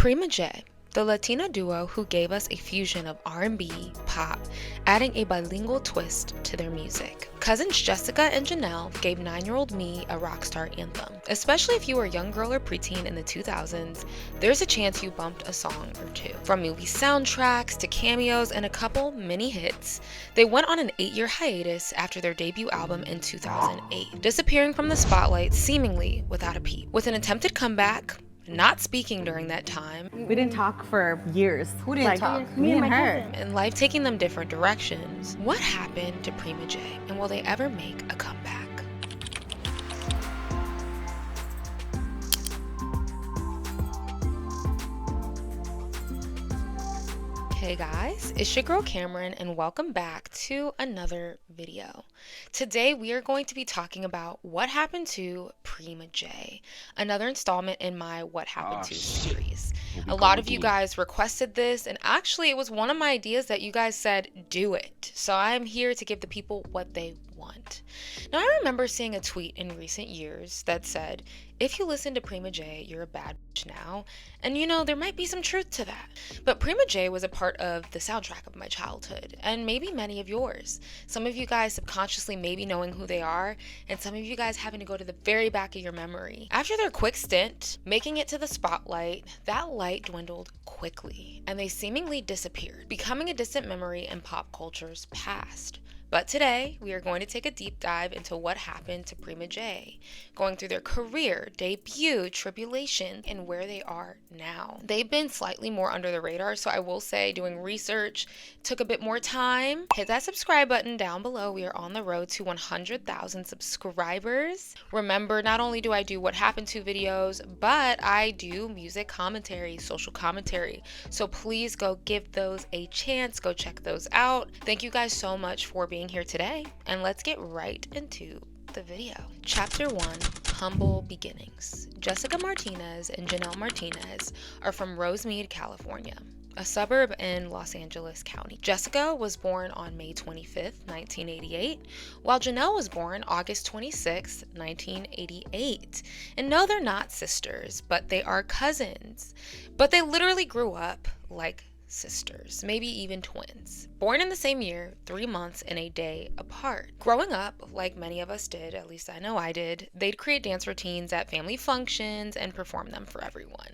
Prima J, the Latina duo who gave us a fusion of R&B, pop, adding a bilingual twist to their music. Cousins Jessica and Janelle gave 9-year-old me a Rockstar anthem. Especially if you were a young girl or preteen in the 2000s, there's a chance you bumped a song or two. From movie soundtracks to cameos and a couple mini hits, they went on an 8-year hiatus after their debut album in 2008, disappearing from the spotlight seemingly without a peep. With an attempted comeback, not speaking during that time, we didn't talk for years. Who didn't talk? Me and her. and life taking them different directions. What happened to Prima J, and will they ever make a comeback? Hey guys, it's your girl Cameron and welcome back to another video. Today we are going to be talking about what happened to Prima J, another installment in my What Happened to series. A lot of you guys requested this, and actually it was one of my ideas that you guys said do it. So I'm here to give the people what they want. Now I remember seeing a tweet in recent years that said, if you listen to Prima J, you're a bad bitch now. And you know, there might be some truth to that. But Prima J was a part of the soundtrack of my childhood, and maybe many of yours. Some of you guys subconsciously maybe knowing who they are, and some of you guys having to go to the very back of your memory. After their quick stint, making it to the spotlight, that light dwindled quickly, and they seemingly disappeared, becoming a distant memory in pop culture's past. But today, we are going to take a deep dive into what happened to Prima J, going through their career, debut, tribulation, and where they are now. They've been slightly more under the radar, so I will say doing research took a bit more time. Hit that subscribe button down below. We are on the road to 100,000 subscribers. Remember, not only do I do What Happened to videos, but I do music commentary, social commentary. So please go give those a chance. Go check those out. Thank you guys so much for being here today, and let's get right into the video. Chapter 1, Humble Beginnings. Jessica Martinez and Janelle Martinez are from Rosemead, California, a suburb in Los Angeles County. Jessica was born on May 25th, 1988, while Janelle was born August 26th, 1988. And no, they're not sisters, but they are cousins. But they literally grew up like sisters, maybe even twins. Born in the same year, 3 months and a day apart. Growing up, like many of us did, at least I know I did, they'd create dance routines at family functions and perform them for everyone.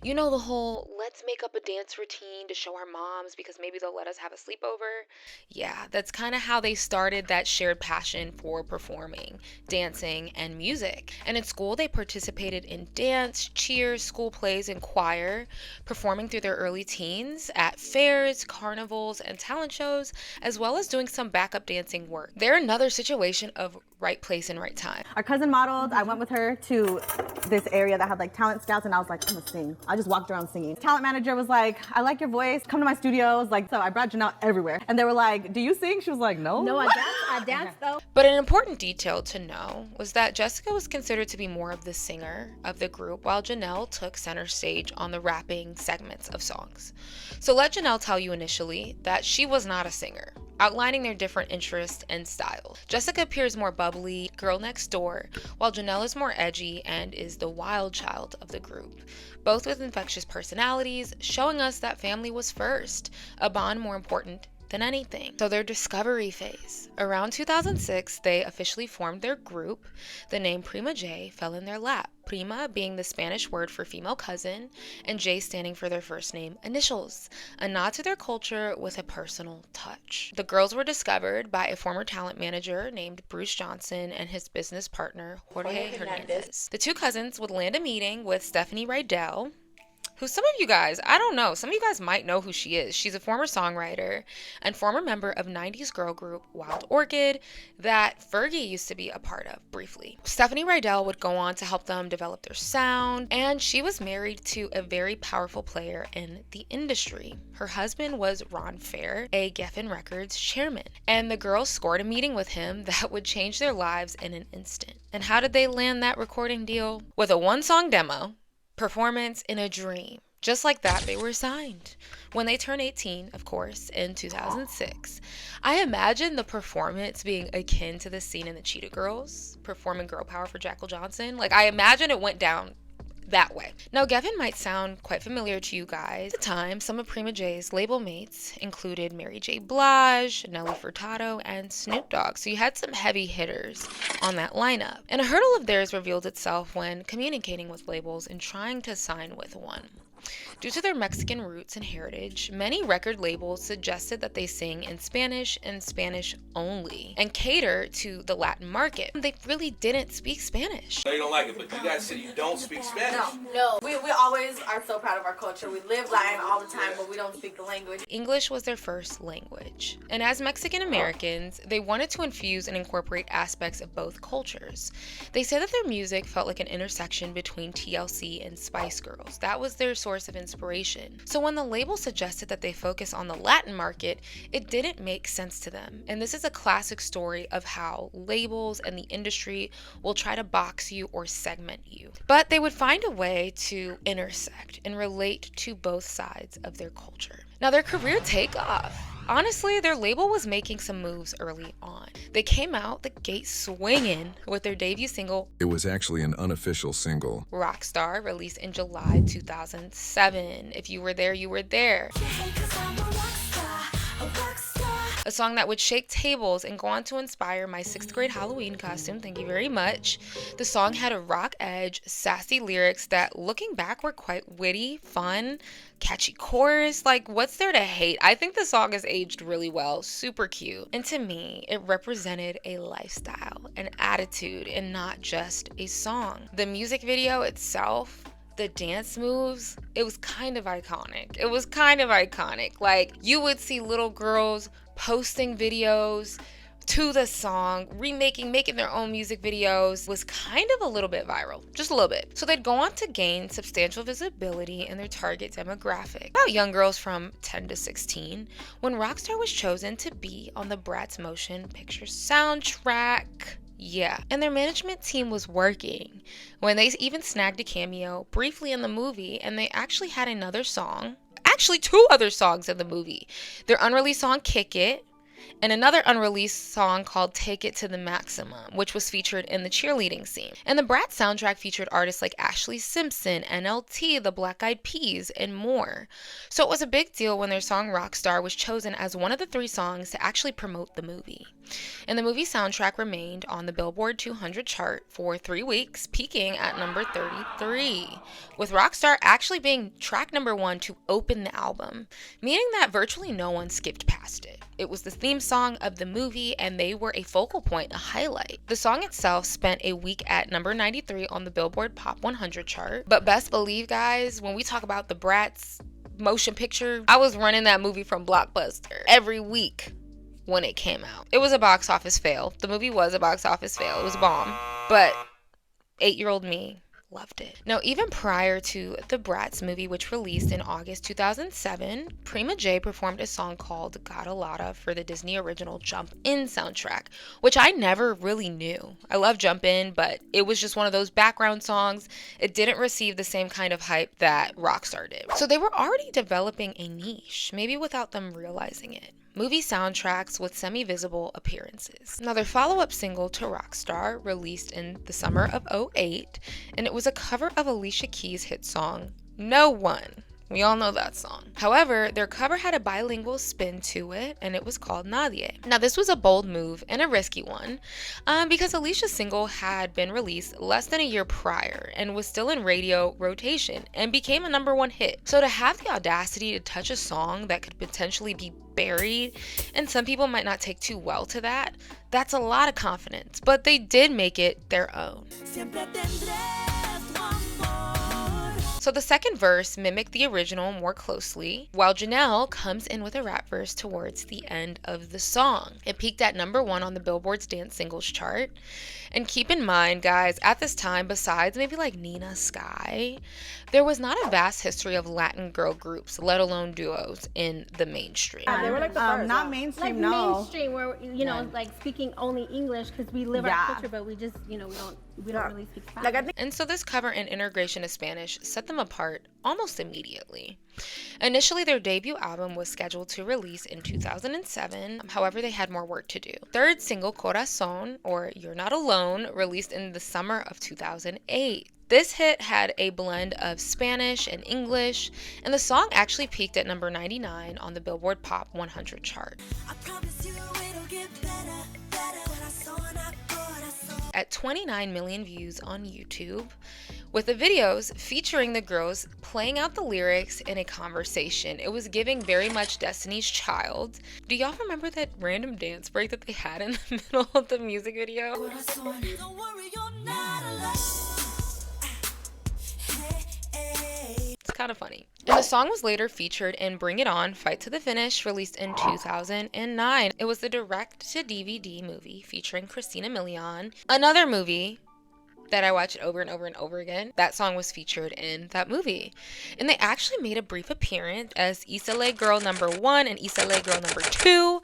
You know the whole, let's make up a dance routine to show our moms because maybe they'll let us have a sleepover? Yeah, that's kind of how they started that shared passion for performing, dancing, and music. And in school, they participated in dance, cheers, school plays, and choir, performing through their early teens at fairs, carnivals, and talent shows, as well as doing some backup dancing work. They're another situation of right place and right time. Our cousin modeled. I went with her to this area that had like talent scouts, and I was like, I'm gonna sing. I just walked around singing. Talent manager was like, I like your voice. Come to my studios. Like, so I brought Janelle everywhere. And they were like, do you sing? She was like, no. No, I dance though. But an important detail to know was that Jessica was considered to be more of the singer of the group, while Janelle took center stage on the rapping segments of songs. So let Janelle tell you initially that she was not a singer, outlining their different interests and styles. Jessica appears more bubbly, girl next door, while Janelle is more edgy and is the wild child of the group. Both with infectious personalities, showing us that family was first, a bond more important than anything. So their discovery phase. Around 2006, they officially formed their group. The name Prima J fell in their lap. Prima being the Spanish word for female cousin, and J standing for their first name initials, a nod to their culture with a personal touch. The girls were discovered by a former talent manager named Bruce Johnson and his business partner, Jorge Hernandez. The two cousins would land a meeting with Stephanie Rydell, who some of you guys, I don't know, some of you guys might know who she is. She's a former songwriter and former member of 90s girl group Wild Orchid that Fergie used to be a part of briefly. Stephanie Rydell would go on to help them develop their sound, and she was married to a very powerful player in the industry. Her husband was Ron Fair, a Geffen Records chairman, and the girls scored a meeting with him that would change their lives in an instant. And how did they land that recording deal? With a 1-song demo, performance in a dream. Just like that, they were signed. When they turned 18, of course, in 2006, I imagine the performance being akin to the scene in the Cheetah Girls, performing Girl Power for Jackal Johnson. Like, I imagine it went down that way. Now, Gavin might sound quite familiar to you guys. At the time, some of Prima J's label mates included Mary J. Blige, Nelly Furtado, and Snoop Dogg, so you had some heavy hitters on that lineup. And a hurdle of theirs revealed itself when communicating with labels and trying to sign with one. Due to their Mexican roots and heritage, many record labels suggested that they sing in Spanish and Spanish only and cater to the Latin market. They really didn't speak Spanish. No, you don't like it, but you guys said you don't speak Spanish. No. We always are so proud of our culture. We live Latin all the time, but we don't speak the language. English was their first language. And as Mexican Americans, they wanted to infuse and incorporate aspects of both cultures. They said that their music felt like an intersection between TLC and Spice Girls. That was their source of inspiration. So when the label suggested that they focus on the Latin market, it didn't make sense to them. And this is a classic story of how labels and the industry will try to box you or segment you. But they would find a way to intersect and relate to both sides of their culture. Now, their career takeoff. Honestly, their label was making some moves early on. They came out the gate swinging with their debut single. It was actually an unofficial single. Rockstar, released in July 2007. If you were there, you were there. A song that would shake tables and go on to inspire my 6th grade Halloween costume. Thank you very much. The song had a rock edge, sassy lyrics that, looking back, were quite witty, fun, catchy chorus. Like, what's there to hate? I think the song has aged really well, super cute. And to me, it represented a lifestyle, an attitude, and not just a song. The music video itself, the dance moves, it was kind of iconic. Like, you would see little girls posting videos to the song, making their own music videos. Was kind of a little bit viral, just a little bit. So they'd go on to gain substantial visibility in their target demographic, about young girls from 10 to 16, when Rockstar was chosen to be on the Bratz motion picture soundtrack. Yeah, and their management team was working when they even snagged a cameo briefly in the movie, and they actually had another song, actually 2 other songs in the movie. Their unreleased song, Kick It, and another unreleased song called Take It to the Maximum, which was featured in the cheerleading scene. And the Bratz soundtrack featured artists like Ashlee Simpson, NLT, the Black Eyed Peas, and more. So it was a big deal when their song Rockstar was chosen as one of the 3 songs to actually promote the movie. And the movie soundtrack remained on the Billboard 200 chart for 3 weeks, peaking at number 33, with Rockstar actually being track number 1 to open the album, meaning that virtually no one skipped past it. It was the theme song of the movie, and they were a focal point, a highlight. The song itself spent a week at number 93 on the Billboard Pop 100 chart. But best believe, guys, when we talk about the Bratz motion picture, I was running that movie from Blockbuster every week when it came out. It was a box office fail. The movie was a box office fail. It was a bomb. But 8-year-old me loved it. Now, even prior to the Bratz movie, which released in August 2007, Prima J performed a song called Gotta Lotta for the Disney original Jump In soundtrack, which I never really knew. I love Jump In, but it was just one of those background songs. It didn't receive the same kind of hype that Rockstar did. So they were already developing a niche, maybe without them realizing it. Movie soundtracks with semi-visible appearances. Now, their follow-up single to Rockstar released in the summer of 2008, and it was a cover of Alicia Keys' hit song, No One. We all know that song. However, their cover had a bilingual spin to it, and it was called Nadie. Now, this was a bold move and a risky one, because Alicia's single had been released less than a year prior and was still in radio rotation and became a #1 hit. So to have the audacity to touch a song that could potentially be buried, and some people might not take too well to that, that's a lot of confidence, but they did make it their own. So the second verse mimicked the original more closely, while Janelle comes in with a rap verse towards the end of the song. It peaked at #1 on the Billboard's Dance Singles chart. And keep in mind, guys, at this time, besides maybe like Nina Sky, there was not a vast history of Latin girl groups, let alone duos, in the mainstream. They were like the first. Not mainstream, like no. mainstream, where like speaking only English because we live our culture, but we just we don't really speak Spanish. And so this cover and integration of Spanish set them apart almost immediately. Initially, their debut album was scheduled to release in 2007. However, they had more work to do. Third single, Corazon, or You're Not Alone, released in the summer of 2008. This hit had a blend of Spanish and English, and the song actually peaked at number 99 on the Billboard Pop 100 chart. At 29 million views on YouTube, with the videos featuring the girls playing out the lyrics in a conversation. It was giving very much Destiny's Child. Do y'all remember that random dance break that they had in the middle of the music video? It's kind of funny. And the song was later featured in Bring It On, Fight to the Finish, released in 2009. It was the direct-to-DVD movie featuring Christina Milian. Another movie that I watched over and over and over again. That song was featured in that movie. And they actually made a brief appearance as Isale Girl number 1 and Isale Girl number 2.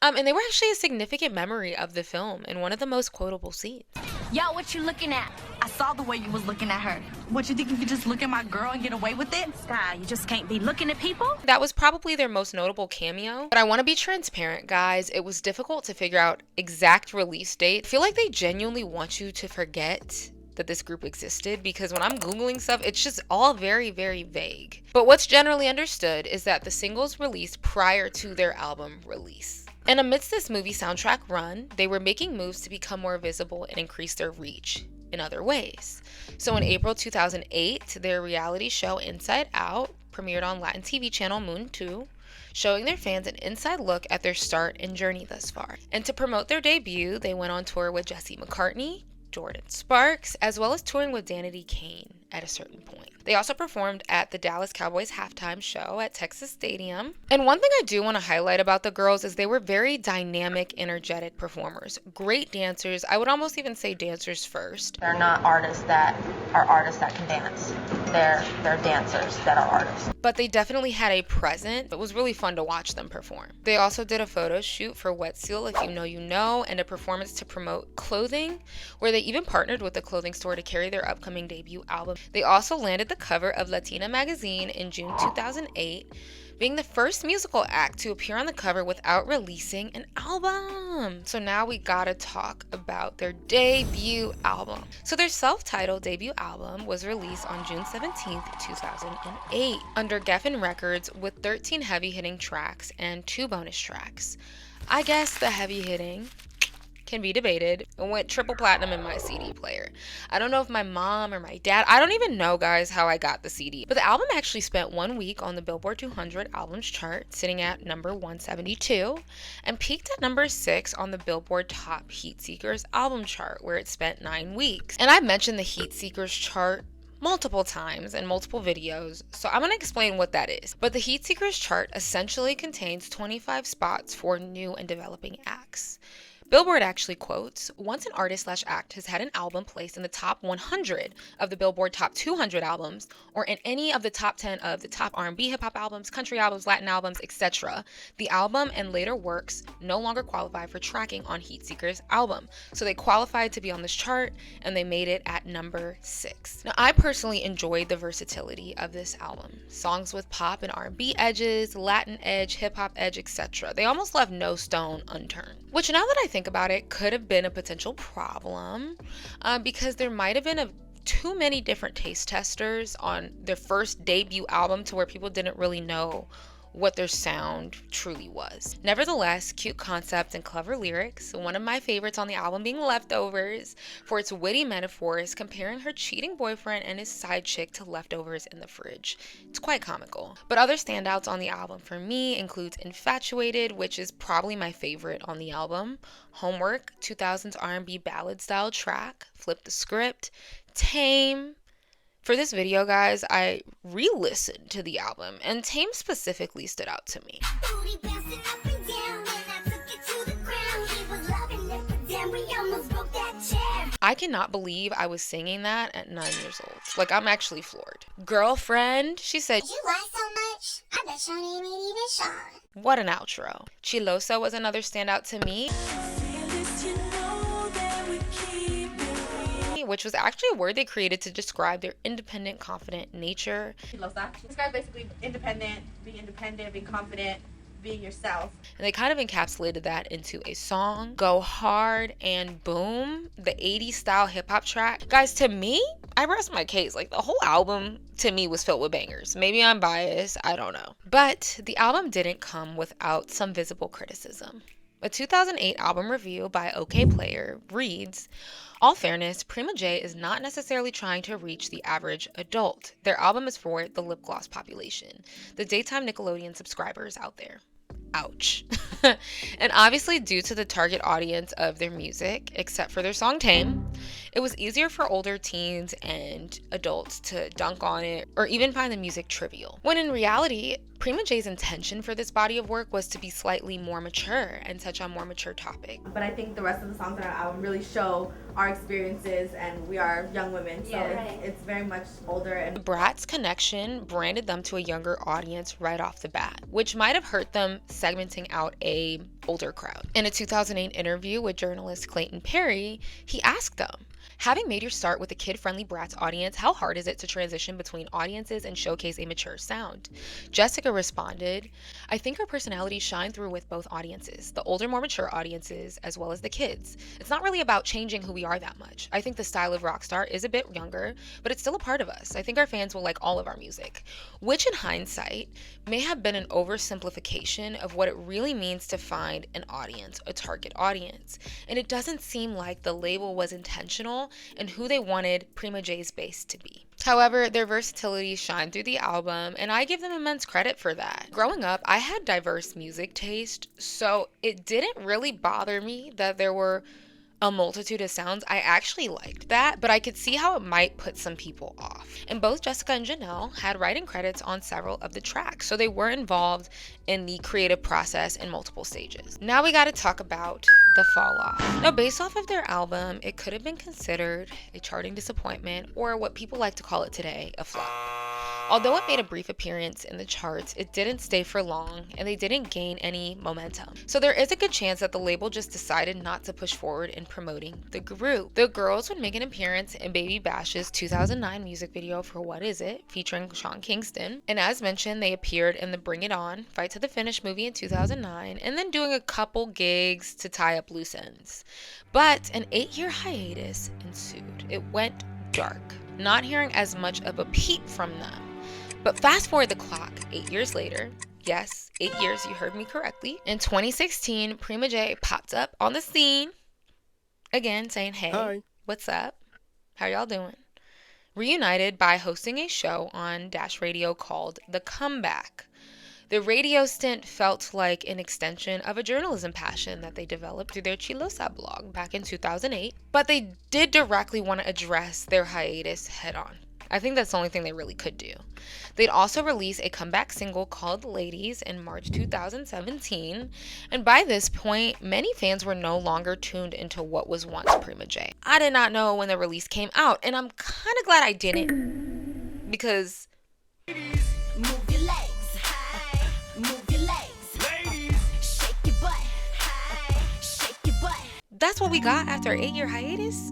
And they were actually a significant memory of the film and one of the most quotable scenes. Yo, what you looking at? I saw the way you was looking at her. What, you think you could just look at my girl and get away with it? Sky, you just can't be looking at people? That was probably their most notable cameo. But I want to be transparent, guys. It was difficult to figure out exact release date. I feel like they genuinely want you to forget that this group existed, because when I'm Googling stuff, it's just all very, very vague. But what's generally understood is that the singles released prior to their album release. And amidst this movie soundtrack run, they were making moves to become more visible and increase their reach in other ways. So in April 2008, their reality show Inside Out premiered on Latin TV channel Moon 2, showing their fans an inside look at their start and journey thus far. And to promote their debut, they went on tour with Jesse McCartney, Jordan Sparks, as well as touring with Danity Kane at a certain point. They also performed at the Dallas Cowboys halftime show at Texas Stadium. And one thing I do want to highlight about the girls is they were very dynamic, energetic performers. Great dancers. I would almost even say dancers first. They're not artists that can dance. They're dancers that are artists. But they definitely had a presence. It was really fun to watch them perform. They also did a photo shoot for Wet Seal, If You Know You Know, and a performance to promote clothing, where they even partnered with a clothing store to carry their upcoming debut album. They also landed the cover of Latina magazine in June 2008, being the first musical act to appear on the cover without releasing an album. So now we gotta talk about their debut album. So their self-titled debut album was released on June 17th, 2008 under Geffen Records with 13 heavy-hitting tracks and 2 bonus tracks. I guess the heavy-hitting can be debated. It went triple platinum in my CD player. I don't know if my mom or my dad, I don't even know, guys, how I got the CD. But the album actually spent 1 week on the Billboard 200 albums chart, sitting at number 172, and peaked at number 6 on the Billboard Top Heat Seekers album chart, where it spent 9 weeks. And I've mentioned the Heat Seekers chart multiple times in multiple videos, so I'm going to explain what that is. But the Heat Seekers chart essentially contains 25 spots for new and developing acts. Billboard actually quotes, once an artist/act has had an album placed in the top 100 of the Billboard Top 200 albums, or in any of the top 10 of the top R&B hip-hop albums, country albums, Latin albums, etc., the album and later works no longer qualify for tracking on Heat Seekers' album. So they qualified to be on this chart, and they made it at number 6. Now, I personally enjoyed the versatility of this album. Songs with pop and R&B edges, Latin edge, hip-hop edge, etc. They almost left no stone unturned. Which, now that I think about it, could have been a potential problem because there might have been too many different taste testers on their first debut album to where people didn't really know what their sound truly was. Nevertheless, cute concept and clever lyrics. One of my favorites on the album being Leftovers, for its witty metaphors comparing her cheating boyfriend and his side chick to leftovers in the fridge. It's quite comical. But other standouts on the album for me includes Infatuated, which is probably my favorite on the album, Homework, 2000s R&B ballad style track, Flip the Script, Tame. For this video, guys, I re-listened to the album, and Tame specifically stood out to me. I cannot believe I was singing that at 9 years old. Like, I'm actually floored. Girlfriend, she said, "You lie so much, I bet your name ain't even Sean." What an outro. Chilosa was another standout to me, which was actually a word they created to describe their independent, confident nature. Chilosa. This guy's basically independent, being confident, being yourself. And they kind of encapsulated that into a song, Go Hard and Boom, the 80s style hip hop track. Guys, to me, I rest my case. Like, the whole album to me was filled with bangers. Maybe I'm biased, I don't know. But the album didn't come without some visible criticism. A 2008 album review by OK Player reads, "All fairness, Prima J is not necessarily trying to reach the average adult. Their album is for the lip gloss population, the daytime Nickelodeon subscribers out there." Ouch. And obviously, due to the target audience of their music, except for their song Tame, it was easier for older teens and adults to dunk on it or even find the music trivial. When in reality, Prima J's intention for this body of work was to be slightly more mature and touch on more mature topics. But I think the rest of the songs on our album really show our experiences, and we are young women, so it's very much older. And Brat's connection branded them to a younger audience right off the bat, which might have hurt them segmenting out a older crowd. In a 2008 interview with journalist Clayton Perry, he asked them, "Having made your start with a kid-friendly Bratz audience, how hard is it to transition between audiences and showcase a mature sound?" Jessica responded, "I think our personalities shine through with both audiences, the older, more mature audiences, as well as the kids. It's not really about changing who we are that much. I think the style of Rockstar is a bit younger, but it's still a part of us. I think our fans will like all of our music," which in hindsight may have been an oversimplification of what it really means to find an audience, a target audience. And it doesn't seem like the label was intentional and who they wanted Prima J's base to be. However, their versatility shined through the album, and I give them immense credit for that. Growing up, I had diverse music taste, so it didn't really bother me that there were a multitude of sounds. I actually liked that, but I could see how it might put some people off. And both Jessica and Janelle had writing credits on several of the tracks, so they were involved in the creative process in multiple stages. Now we gotta talk about the fall off. Now, based off of their album, it could have been considered a charting disappointment, or what people like to call it today, a flop. Although it made a brief appearance in the charts, it didn't stay for long, and they didn't gain any momentum. So there is a good chance that the label just decided not to push forward in promoting the group. The girls would make an appearance in Baby Bash's 2009 music video for What Is It, featuring Sean Kingston. And as mentioned, they appeared in the Bring It On, Fight to the Finish movie in 2009, and then doing a couple gigs to tie up loose ends. But an 8-year hiatus ensued. It went dark, not hearing as much of a peep from them. But fast forward the clock, 8 years later, yes, 8 years, you heard me correctly. In 2016, Prima J popped up on the scene again saying, "Hey, hi. What's up? How y'all doing?" Reunited by hosting a show on Dash Radio called The Comeback. The radio stint felt like an extension of a journalism passion that they developed through their Chilosa blog back in 2008, but they did directly want to address their hiatus head on. I think that's the only thing they really could do. They'd also release a comeback single called Ladies in March 2017, and by this point, many fans were no longer tuned into what was once Prima J. I did not know when the release came out, and I'm kind of glad I didn't, because Move your legs high, move your legs. Ladies, shake your butt high, shake your butt. that's what we got after an 8-year hiatus.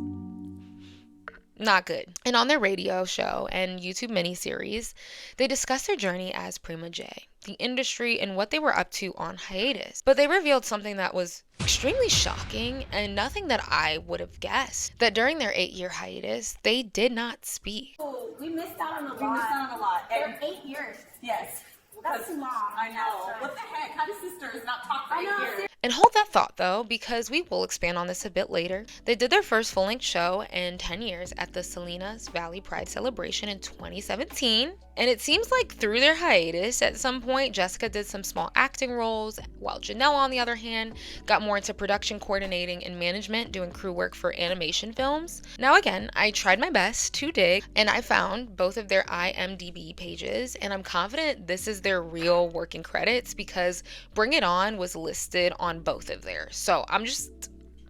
Not good. And on their radio show and YouTube miniseries, they discussed their journey as Prima J, the industry, and what they were up to on hiatus. But they revealed something that was extremely shocking and nothing that I would have guessed, that during their 8-year hiatus, they did not speak. Oh, we missed out on a lot. We missed out on a lot. For 8 years. Yes. That's long. I know. What the heck? How do sisters not talk for 8 years? And hold that thought though, because we will expand on this a bit later. They did their first full-length show in 10 years at the Salinas Valley Pride Celebration in 2017. And it seems like through their hiatus, at some point, Jessica did some small acting roles, while Janelle, on the other hand, got more into production coordinating and management, doing crew work for animation films. Now again, I tried my best to dig, and I found both of their IMDb pages, and I'm confident this is their real working credits, because Bring It On was listed on both of theirs. So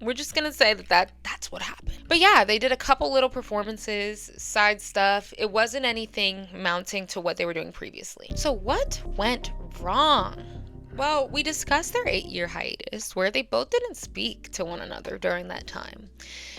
we're just gonna say that's what happened. But yeah, they did a couple little performances, side stuff. It wasn't anything mounting to what they were doing previously. So what went wrong? Well, we discussed their 8-year hiatus, where they both didn't speak to one another during that time.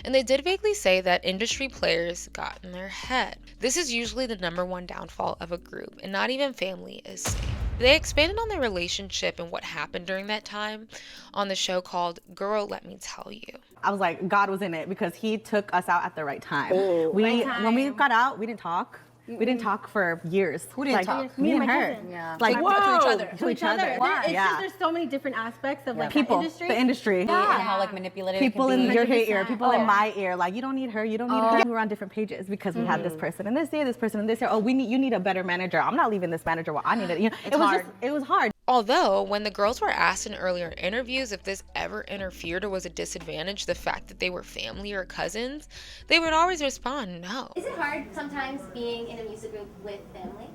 And they did vaguely say that industry players got in their head. This is usually the #1 downfall of a group, and not even family is safe. They expanded on their relationship and what happened during that time on the show called Girl, Let Me Tell You. I was like, God was in it because he took us out at the right time. When we got out, we didn't talk. We didn't talk for years. Who didn't talk? Me and her. Cousin. Yeah. Like, To each other. To each other. Why? It's just there's so many different aspects of like People, the industry. the industry. And how like manipulative People it can in be. your ear, people in my ear, like, you don't need her, you don't need her. We were on different pages because we had this person in this year, this person in this year. Oh, you need a better manager. I'm not leaving this manager. Well, I need it. You know, it was hard. Although, when the girls were asked in earlier interviews if this ever interfered or was a disadvantage, the fact that they were family or cousins, they would always respond, no. Is it hard sometimes being in a music group with family?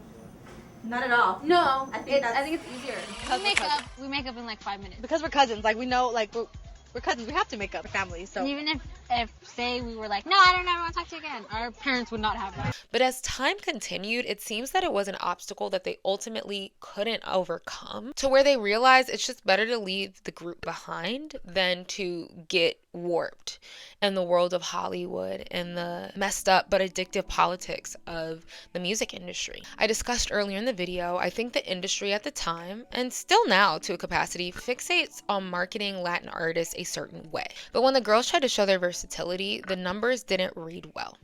Not at all. No, I think it's easier. We make up in like 5 minutes. Because we're cousins, like we know, like we're cousins, we have to make up family. So even if say we were like, no, I don't ever want to talk to you again, our parents would not have that. But as time continued, it seems that it was an obstacle that they ultimately couldn't overcome, to where they realized it's just better to leave the group behind than to get warped in the world of Hollywood and the messed up but addictive politics of the music industry. I discussed earlier in the video, I think the industry at the time, and still now to a capacity, fixates on marketing Latin artists a certain way. But when the girls tried to show their versatility, the numbers didn't read well.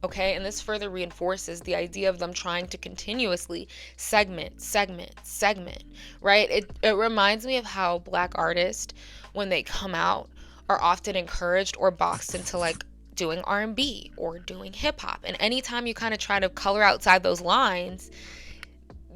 Okay, and this further reinforces the idea of them trying to continuously segment, right? It reminds me of how Black artists, when they come out, are often encouraged or boxed into like doing R&B or doing hip hop. And anytime you kind of try to color outside those lines,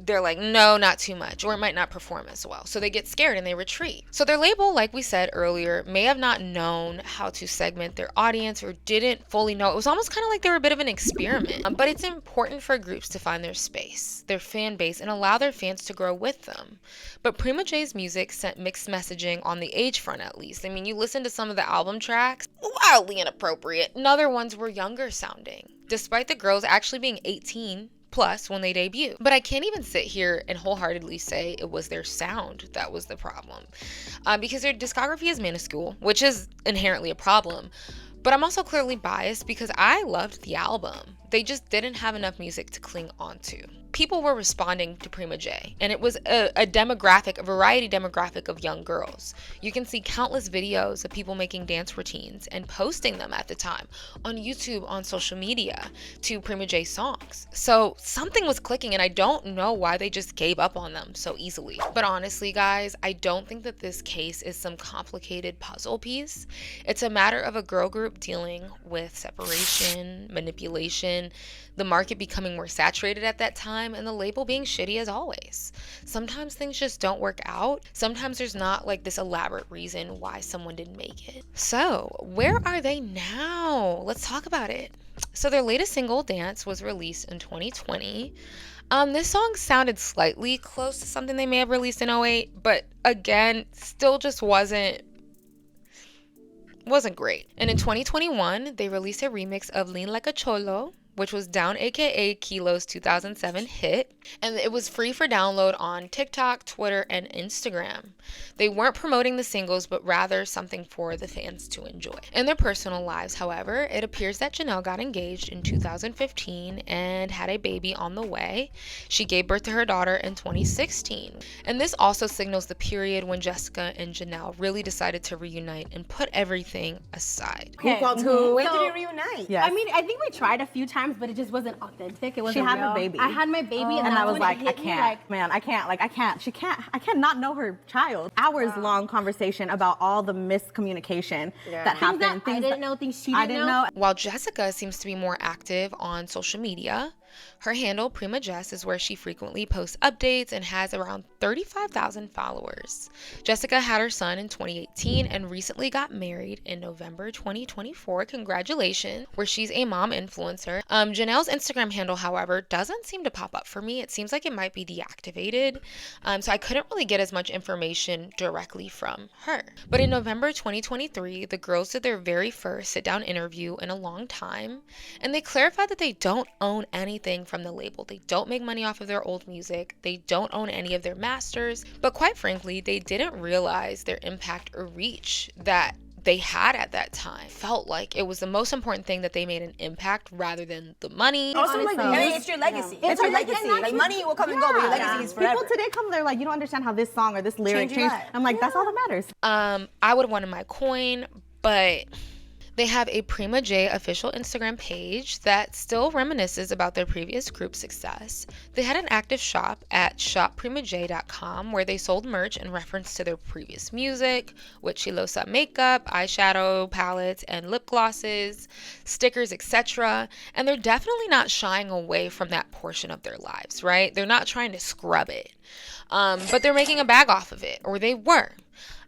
they're like, no, not too much, or it might not perform as well. So they get scared and they retreat. So their label, like we said earlier, may have not known how to segment their audience or didn't fully know. It was almost kind of like they were a bit of an experiment. But it's important for groups to find their space, their fan base, and allow their fans to grow with them. But Prima J's music sent mixed messaging on the age front, at least. I mean, you listen to some of the album tracks, wildly inappropriate, and other ones were younger sounding, despite the girls actually being 18 plus when they debut. But I can't even sit here and wholeheartedly say it was their sound that was the problem, because their discography is minuscule, which is inherently a problem. But I'm also clearly biased because I loved the album. They just didn't have enough music to cling onto. People were responding to Prima J, and it was a variety demographic of young girls. You can see countless videos of people making dance routines and posting them at the time on YouTube, on social media, to Prima J songs. So something was clicking, and I don't know why they just gave up on them so easily. But honestly, guys, I don't think that this case is some complicated puzzle piece. It's a matter of a girl group dealing with separation, manipulation, the market becoming more saturated at that time, and the label being shitty as always. Sometimes things just don't work out. Sometimes there's not like this elaborate reason why someone didn't make it. So where are they now? Let's talk about it. So their latest single, Dance, was released in 2020. This song sounded slightly close to something they may have released in 2008, but again, still just wasn't great. And in 2021, they released a remix of Lean Like a Cholo, which was Down aka Kilo's 2007 hit, and it was free for download on TikTok, Twitter, and Instagram. They weren't promoting the singles, but rather something for the fans to enjoy. In their personal lives, however, it appears that Janelle got engaged in 2015 and had a baby on the way. She gave birth to her daughter in 2016. And this also signals the period when Jessica and Janelle really decided to reunite and put everything aside. Who called who? When did you reunite? Yes. I mean, I think we tried a few times, but it just wasn't authentic. It wasn't She had real. her baby. I had my baby, and I was like, I can't. I cannot know her child. Hours long conversation about all the miscommunication that happened. I didn't know, things she didn't know. While Jessica seems to be more active on social media, her handle, Prima Jess, is where she frequently posts updates and has around 35,000 followers. Jessica had her son in 2018 and recently got married in November 2024. Congratulations, where she's a mom influencer. Janelle's Instagram handle, however, doesn't seem to pop up for me. It seems like it might be deactivated, so I couldn't really get as much information directly from her. But in November 2023, the girls did their very first sit-down interview in a long time, and they clarified that they don't own anything from the label. They don't make money off of their old music. They don't own any of their masters. But quite frankly, they didn't realize their impact or reach that they had at that time. Felt like it was the most important thing that they made an impact rather than the money. Also, like, it's your legacy. It's your legacy. Like, money will come and go, but your legacy is forever. People today come, they're like, you don't understand how this song or this lyric changed. I'm like, that's all that matters. I would have wanted my coin, but they have a Prima J official Instagram page that still reminisces about their previous group success. They had an active shop at shopprimaj.com where they sold merch in reference to their previous music, with Chilosa makeup, eyeshadow palettes, and lip glosses, stickers, etc. And they're definitely not shying away from that portion of their lives, right? They're not trying to scrub it, but they're making a bag off of it, or they were.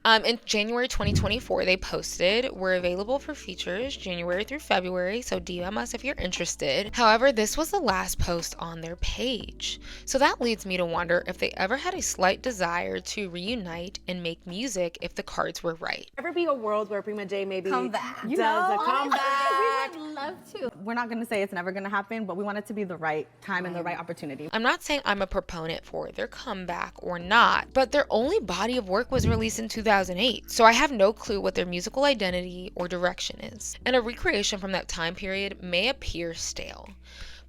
In January 2024, they posted, "We're available for features January through February, so DM us if you're interested." However, this was the last post on their page. So that leads me to wonder if they ever had a slight desire to reunite and make music if the cards were right. Ever be a world where Prima J maybe come back. does a comeback? We would love to. We're not going to say it's never going to happen, but we want it to be the right time and the right opportunity. I'm not saying I'm a proponent for their comeback or not, but their only body of work was released in 2008, so I have no clue what their musical identity or direction is. And a recreation from that time period may appear stale.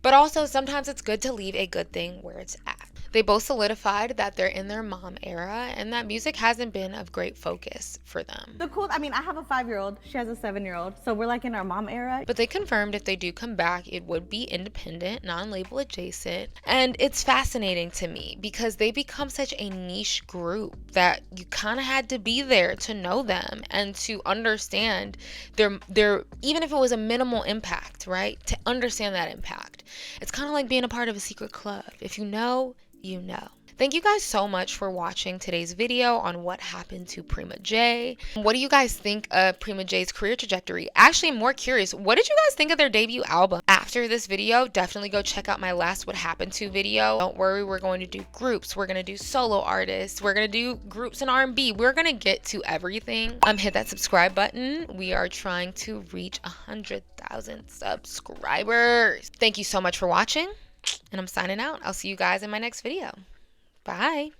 But also, sometimes it's good to leave a good thing where it's at. They both solidified that they're in their mom era and that music hasn't been of great focus for them. I mean, I have a 5-year-old, she has a 7-year-old, so we're like in our mom era. But they confirmed if they do come back, it would be independent, non-label adjacent. And it's fascinating to me because they become such a niche group that you kind of had to be there to know them and to understand their even if it was a minimal impact, right? To understand that impact. It's kind of like being a part of a secret club. If you know, you know. Thank you guys so much for watching today's video on what happened to Prima J. What do you guys think of Prima J's career trajectory? Actually, I'm more curious, what did you guys think of their debut album? After this video, definitely go check out my last What Happened To video. Don't worry, we're going to do groups, we're going to do solo artists, we're going to do groups in R&B. We're going to get to everything. Hit that subscribe button. We are trying to reach 100,000 subscribers. Thank you so much for watching, and I'm signing out. I'll see you guys in my next video. Bye.